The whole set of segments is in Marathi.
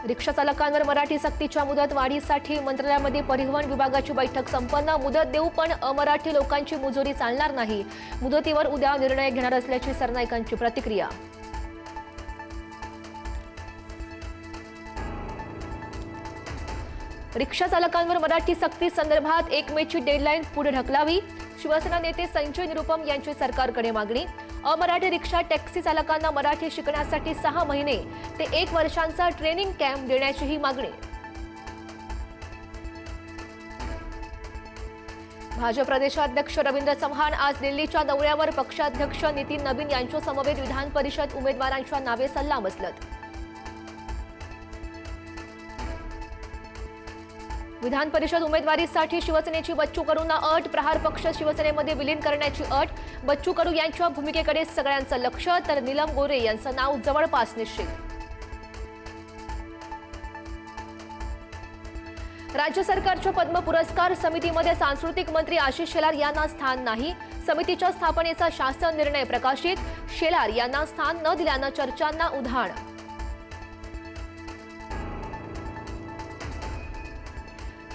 रिक्षा चालकांवर मराठी सक्तीच्या मुदत वाढीसाठी मंत्रालयामध्ये परिवहन विभागाची बैठक संपन्न। मुदत देऊ पण अमराठी लोकांची मुजोरी चालणार नाही। मुदतीवर उद्या निर्णय घेणार असल्याची सरनाईकांची प्रतिक्रिया। रिक्षा चालकांवर मराठी सक्ती संदर्भात 1 मेची डेडलाईन पुढे ढकलावी। शिवसेना नेते संजय निरुपम यांची सरकारकडे मागणी। अमराठी रिक्षा टॅक्सी चालकांना मराठी शिकण्यासाठी 6 महिने ते 1 वर्षांचा ट्रेनिंग कॅम्प देण्याचीही मागणी। भाजप प्रदेशाध्यक्ष रवींद्र चव्हाण आज दिल्लीच्या दौऱ्यावर पक्षाध्यक्ष नितीन नबीन यांच्या समवेत विधान परिषद उमेदवारांच्या नावे सल्लामसलत। विधान परिषद उमेदवारीसाठी शिवसेनेची बच्चू कडूंना अट। प्रहार पक्ष शिवसेनेमध्ये विलीन करण्याची अट। बच्चू कडू यांच्या भूमिकेकडे सगळ्यांचं लक्ष, तर नीलम गोरे यांचं नाव जवळपास निश्चित। राज्य सरकारच्या पद्म पुरस्कार समितीमध्ये सांस्कृतिक मंत्री आशिष शेलार यांना स्थान नाही। समितीच्या स्थापनेचा शासन निर्णय प्रकाशित। शेलार यांना स्थान न दिल्यानं चर्चांना उधाण।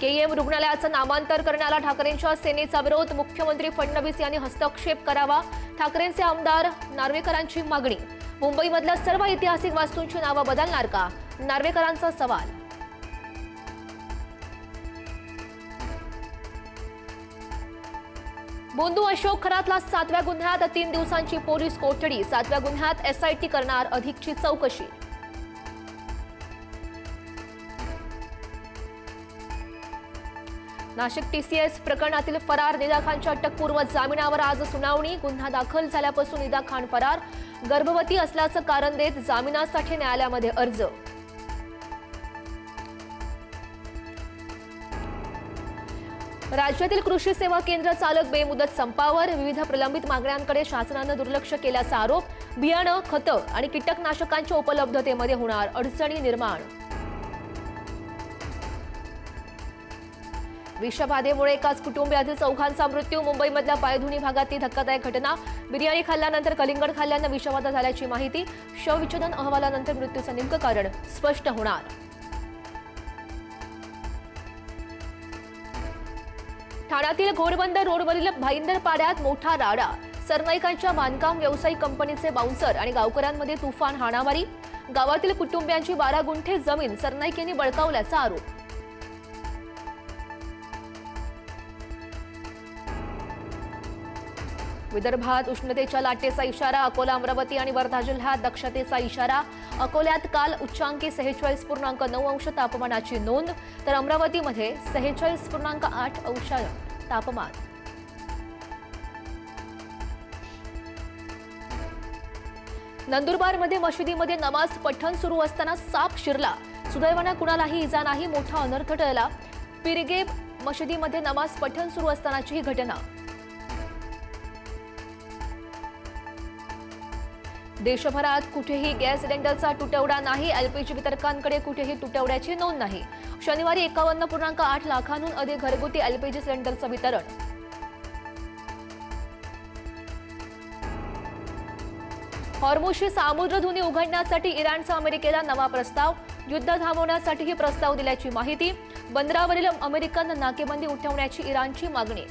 केईएम रुग्णालयाचं नामांतर करण्याला ठाकरेंच्या सेनेचा विरोध। मुख्यमंत्री फडणवीस यांनी हस्तक्षेप करावा। ठाकरेंचे आमदार नार्वेकरांची मागणी। मुंबईमधल्या सर्व ऐतिहासिक वास्तूंची नावं बदलणार का? नार्वेकरांचा सवाल। बोंदू अशोक खरातला 7व्या गुन्ह्यात 3 दिवसांची पोलीस कोठडी। 7व्या गुन्ह्यात एसआयटी करणार अधिकची चौकशी। नाशिक टीसीएस प्रकरणातील फरार निदा खानच्या अटकपूर्व जामिनावर आज सुनावणी। गुन्हा दाखल झाल्यापासून निदा खान फरार। गर्भवती असल्याचं कारण देत जामिनासाठी न्यायालयामध्ये अर्ज। राज्यातील कृषी सेवा केंद्र चालक बेमुदत संपावर। विविध प्रलंबित मागण्यांकडे शासनानं दुर्लक्ष केल्याचा आरोप। बियाणं, खतं आणि कीटकनाशकांच्या उपलब्धतेमध्ये होणार अडचणी निर्माण। विषबाधेमुळे एकाच कुटुंबियातील 4घांचा मृत्यू। मुंबईमधल्या पायधुनी भागातील धक्कादायक घटना। बिर्याणी खाल्ल्यानंतर कलिंगड खाल्ल्यानं विषबाधा झाल्याची माहिती। शवविच्छेदन अहवालानंतर मृत्यूचं नेमकं कारण स्पष्ट होणार। ठाण्यातील घोडबंदर रोडवरील भाईंदरपाड्यात मोठा राडा। सरनाईकांच्या बांधकाम व्यावसायिक कंपनीचे बाउन्सर आणि गावकऱ्यांमध्ये तुफान हाणामारी। गावातील कुटुंबियांची 12 गुंठे जमीन सरनाईक यांनी बळकावल्याचा आरोप। विदर्भात उष्णतेच्या लाटेचा इशारा। अकोला, अमरावती आणि वर्धा जिल्ह्यात दक्षतेचा इशारा। अकोल्यात काल उच्चांकी 46.9 अंश तापमानाची नोंद, तर अमरावतीमध्ये 46.8 अंश तापमान। नंदुरबारमध्ये मशिदीमध्ये नमाज पठण सुरू असताना साप शिरला। सुदैवानं कुणालाही इजा नाही, मोठा अनर्थ टळला। पिरगेब मशिदीमध्ये नमाज पठण सुरू असतानाची ही घटना। देशभरात कुठेही गॅस सिलेंडरचा तुटवडा नाही। एलपीजी वितरकांकडे कुठेही तुटवड्याची नोंद नाही। शनिवारी 51.8 लाखांहून अधिक घरगुती एलपीजी सिलेंडरचं वितरण। हॉर्मुझची सामुद्रधुनी उघडण्यासाठी इराणचा अमेरिकेला नवा प्रस्ताव। युद्ध थांबवण्यासाठीही प्रस्ताव दिल्याची माहिती। बंदरावरील अमेरिकन नाकेबंदी उठवण्याची इराणची मागणी।